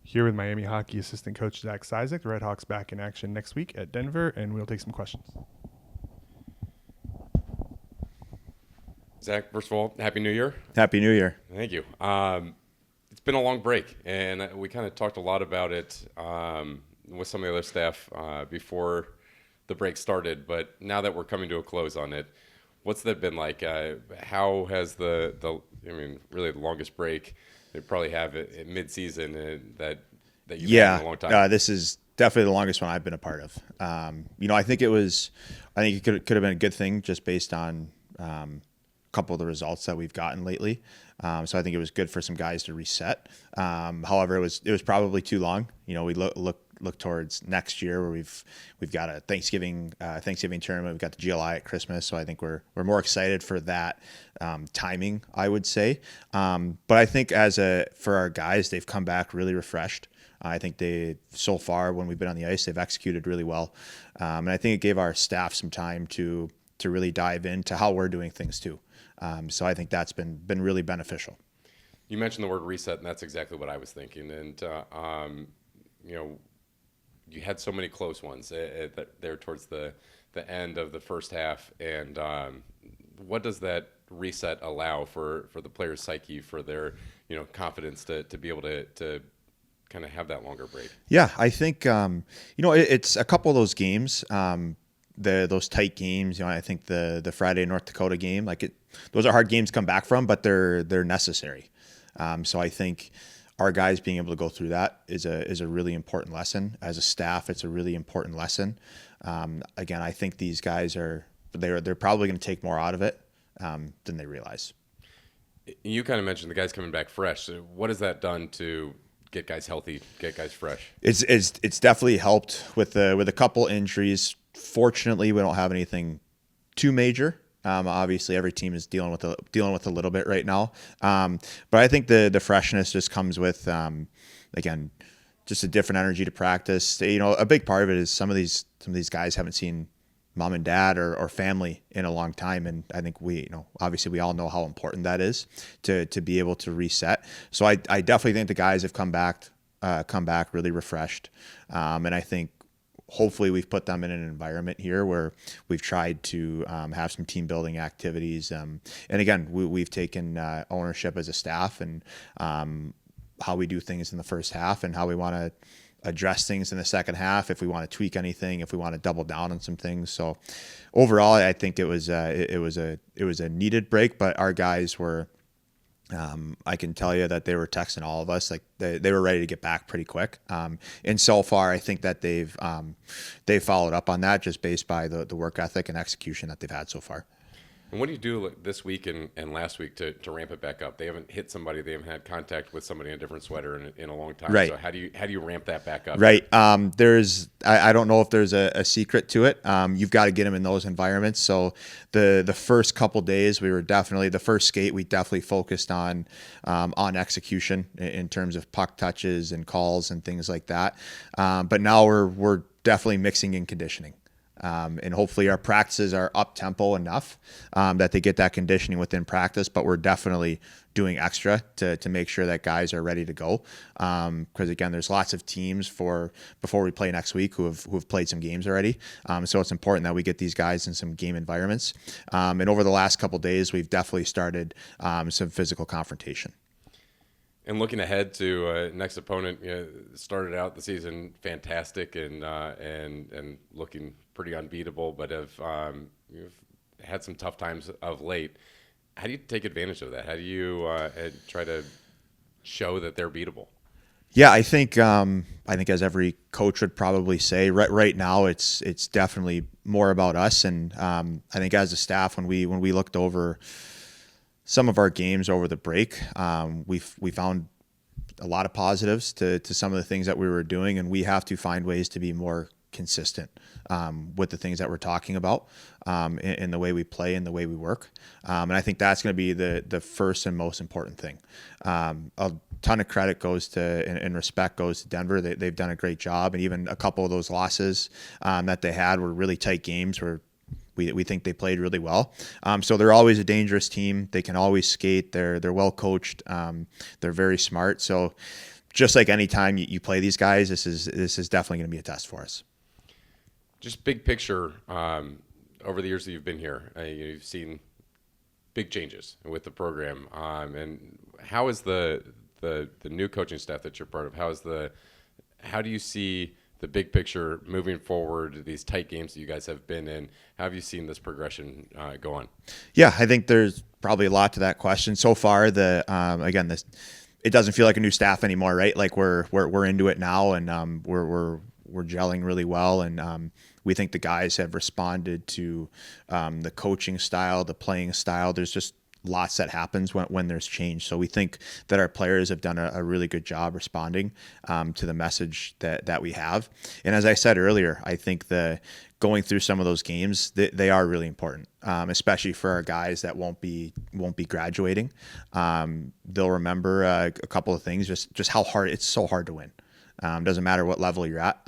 Here with Miami hockey assistant coach Zach Cisek. The Redhawks back in action next week at Denver, and we'll take some questions. Zach, first of all, Happy New Year. Happy New Year. Thank you. It's been a long break, and we kind of talked a lot about it with some of the other staff before the break started. But now that we're coming to a close on it, what's that been like? How has really the longest break they probably have it mid-season that you've had in a long time? This is definitely the longest one I've been a part of. I think it could have been a good thing just based on a couple of the results that we've gotten lately. So I think it was good for some guys to reset. However, it was probably too long. We look towards next year where we've got a Thanksgiving tournament. We've got the GLI at Christmas, so I think we're more excited for that timing, I would say. But I think for our guys, they've come back really refreshed. I think so far when we've been on the ice, they've executed really well, and I think it gave our staff some time to really dive into how we're doing things too. So I think that's been really beneficial. You mentioned the word reset, and that's exactly what I was thinking. And you had so many close ones there towards the end of the first half. And what does that reset allow for the player's psyche, for their confidence to be able to kind of have that longer break? Yeah, I think it's a couple of those games. Those tight games, I think the Friday North Dakota game, those are hard games to come back from, but they're necessary. So I think our guys being able to go through that is a really important lesson. As a staff, it's a really important lesson. Again, I think these guys they're probably going to take more out of it than they realize. You kind of mentioned the guys coming back fresh. So what has that done to get guys healthy, get guys fresh? It's definitely helped with a couple injuries. Fortunately, we don't have anything too major. Obviously, every team is dealing with a little bit right now. But I think the freshness just comes with, again, just a different energy to practice. A big part of it is some of these guys haven't seen mom and dad or family in a long time, and I think obviously we all know how important that is to be able to reset. So I definitely think the guys have come back really refreshed, and I think hopefully we've put them in an environment here where we've tried to have some team building activities. And again, we've taken ownership as a staff and how we do things in the first half and how we want to address things in the second half, if we want to tweak anything, if we want to double down on some things. So overall, I think it was a needed break, but our guys were, I can tell you that they were texting all of us, they were ready to get back pretty quick. And so far, I think that they've followed up on that just based by the work ethic and execution that they've had so far. And what do you do this week and last week to ramp it back up? They haven't hit somebody, they haven't had contact with somebody in a different sweater in a long time. Right. So how do you ramp that back up? Right. I don't know if there's a secret to it. You've got to get them in those environments. So the first couple days, the first skate, we definitely focused on execution in terms of puck touches and calls and things like that. But now we're definitely mixing in conditioning. And hopefully our practices are up tempo enough that they get that conditioning within practice, but we're definitely doing extra to make sure that guys are ready to go. Because again, there's lots of teams before we play next week who have played some games already. So it's important that we get these guys in some game environments. And over the last couple of days, we've definitely started some physical confrontation. And looking ahead to next opponent, started out the season fantastic and looking pretty unbeatable, but you've had some tough times of late. How do you take advantage of that? How do you try to show that they're beatable? Yeah, I think as every coach would probably say, right now it's definitely more about us, and I think as a staff when we looked over some of our games over the break, we found a lot of positives to some of the things that we were doing, and we have to find ways to be more consistent with the things that we're talking about in the way we play and the way we work. And I think that's going to be the first and most important thing. A ton of credit goes to and respect goes to Denver. They've done a great job, and even a couple of those losses that they had were really tight games where we think they played really well. So they're always a dangerous team. They can always skate. They're well coached. They're very smart. So just like any time you play these guys, this is definitely going to be a test for us. Just big picture, over the years that you've been here, you've seen big changes with the program. And how is the new coaching staff that you're part of? How do you see the big picture moving forward? These tight games that you guys have been in, how have you seen this progression go on? Yeah, I think there's probably a lot to that question so far. It doesn't feel like a new staff anymore, right? Like we're into it now, and we're gelling really well, and we think the guys have responded to the coaching style, the playing style. There's just lots that happens when there's change. So we think that our players have done a really good job responding to the message that we have. And as I said earlier, I think going through some of those games, they are really important, especially for our guys that won't be graduating. They'll remember a couple of things, just how hard it's so hard to win. Doesn't matter what level you're at.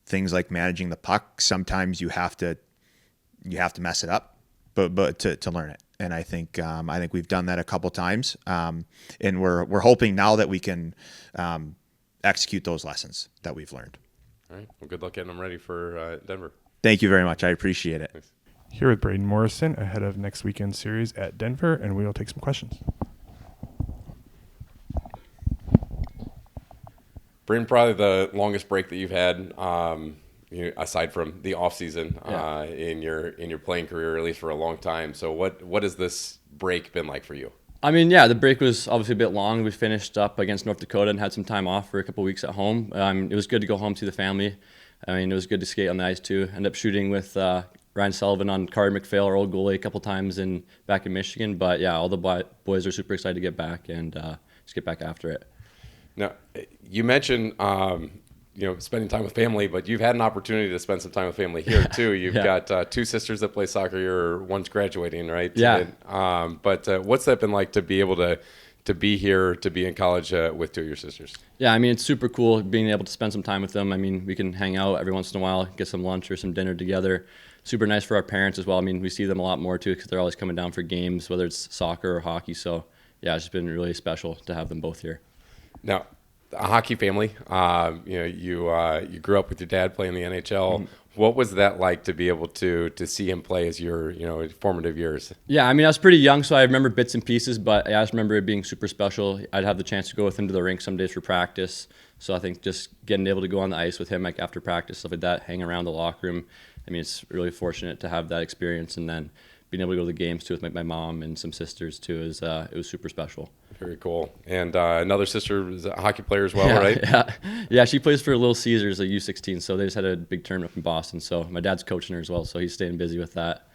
Things like managing the puck, sometimes you have to mess it up, but to learn it. And I think we've done that a couple times, and we're hoping now that we can execute those lessons that we've learned. All right. Well, good luck getting them ready for Denver. Thank you very much. I appreciate it. Thanks. Here with Brayden Morrison ahead of next weekend's series at Denver, and we will take some questions. Brayden, probably the longest break that you've had, aside from the off season in your playing career, at least for a long time. So what has this break been like for you? I mean, yeah, the break was obviously a bit long. We finished up against North Dakota and had some time off for a couple of weeks at home. It was good to go home to the family. I mean, it was good to skate on the ice too. Ended up shooting with Ryan Sullivan on Carter McPhail, our old goalie, a couple times back in Michigan. But yeah, all the boys are super excited to get back and just get back after it. Now, you mentioned spending time with family, but you've had an opportunity to spend some time with family here too. You've got two sisters that play soccer. One's graduating, right? Yeah. But what's that been like to be able to be here, to be in college with two of your sisters? Yeah, I mean, it's super cool being able to spend some time with them. I mean, we can hang out every once in a while, get some lunch or some dinner together. Super nice for our parents as well. I mean, we see them a lot more too because they're always coming down for games, whether it's soccer or hockey. So yeah, it's just been really special to have them both here. Now, a hockey family. You grew up with your dad playing the NHL. Mm-hmm. What was that like to be able to see him play as your formative years? Yeah, I mean, I was pretty young, so I remember bits and pieces, but I just remember it being super special. I'd have the chance to go with him to the rink some days for practice. So I think just getting able to go on the ice with him like after practice, stuff like that, hang around the locker room. I mean, it's really fortunate to have that experience, and then being able to go to the games too with my mom and some sisters too it was super special. Very cool. And another sister is a hockey player as well, right? Yeah. She plays for Little Caesars, a U16. So they just had a big tournament up in Boston. So my dad's coaching her as well, so he's staying busy with that.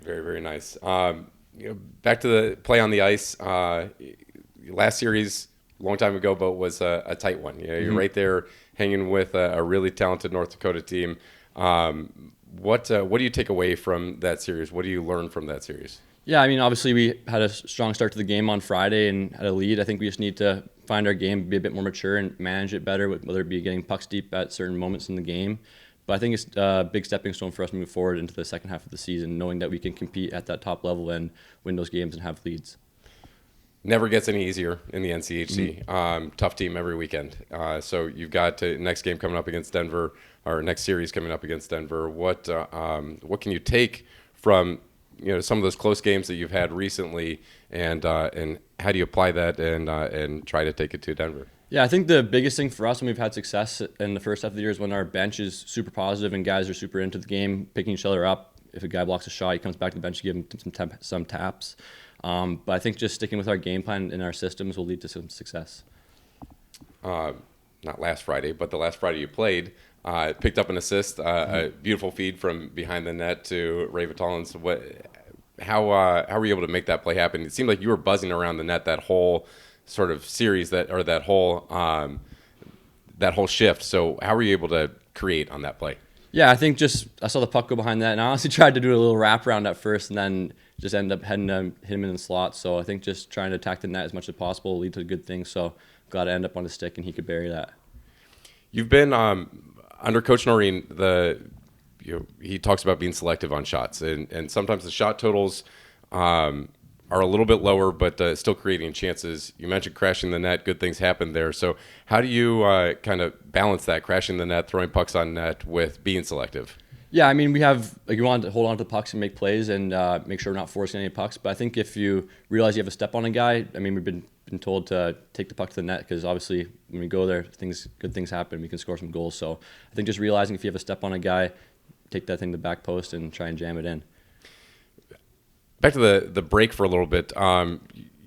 Very, very nice. Back to the play on the ice. Last series, a long time ago, but was a tight one. You're right there hanging with a really talented North Dakota team. What do you take away from that series? What do you learn from that series? Yeah, I mean, obviously we had a strong start to the game on Friday and had a lead. I think we just need to find our game, be a bit more mature and manage it better, whether it be getting pucks deep at certain moments in the game. But I think it's a big stepping stone for us to move forward into the second half of the season, knowing that we can compete at that top level and win those games and have leads. Never gets any easier in the NCHC. Tough team every weekend. So you've got next game coming up against Denver, or next series coming up against Denver. What can you take from some of those close games that you've had recently, and how do you apply that and try to take it to Denver? Yeah, I think the biggest thing for us when we've had success in the first half of the year is when our bench is super positive and guys are super into the game, picking each other up. If a guy blocks a shot, he comes back to the bench to give him some taps. But I think just sticking with our game plan and our systems will lead to some success. Not last Friday, but the last Friday you played, picked up an assist, a beautiful feed from behind the net to Ray Vitallins. How were you able to make that play happen? It seemed like you were buzzing around the net that whole sort of series, that whole shift. So how were you able to create on that play? Yeah, I think I saw the puck go behind that, and I honestly tried to do a little wraparound at first, and then just ended up hit him in the slot. So I think just trying to attack the net as much as possible will lead to good things. So glad to end up on the stick, and he could bury that. You've been under Coach Noreen. He talks about being selective on shots, and sometimes the shot totals are a little bit lower, but still creating chances. You mentioned crashing the net. Good things happen there. So how do you kind of balance that, crashing the net, throwing pucks on net, with being selective? Yeah, I mean, we have, like, you want to hold on to the pucks and make plays and make sure we're not forcing any pucks. But I think if you realize you have a step on a guy, I mean, we've been told to take the puck to the net, because obviously when we go there, good things happen. We can score some goals. So I think just realizing if you have a step on a guy, take that thing to the back post and try and jam it in. Back to the break for a little bit.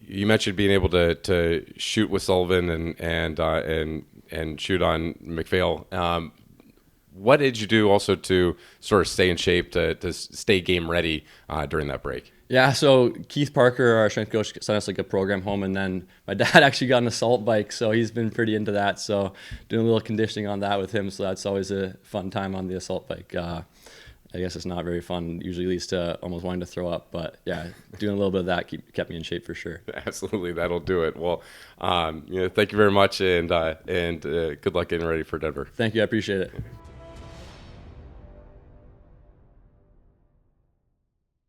You mentioned being able to shoot with Sullivan and shoot on McPhail. What did you do also to sort of stay in shape, to stay game ready during that break? Yeah, so Keith Parker, our strength coach, sent us like a program home, and then my dad actually got an assault bike, so he's been pretty into that. So doing a little conditioning on that with him, so that's always a fun time on the assault bike. I guess it's not very fun. Usually leads to almost wanting to throw up, but yeah, doing a little bit of that kept me in shape for sure. Absolutely, that'll do it. Well, thank you very much, and good luck getting ready for Denver. Thank you, I appreciate it.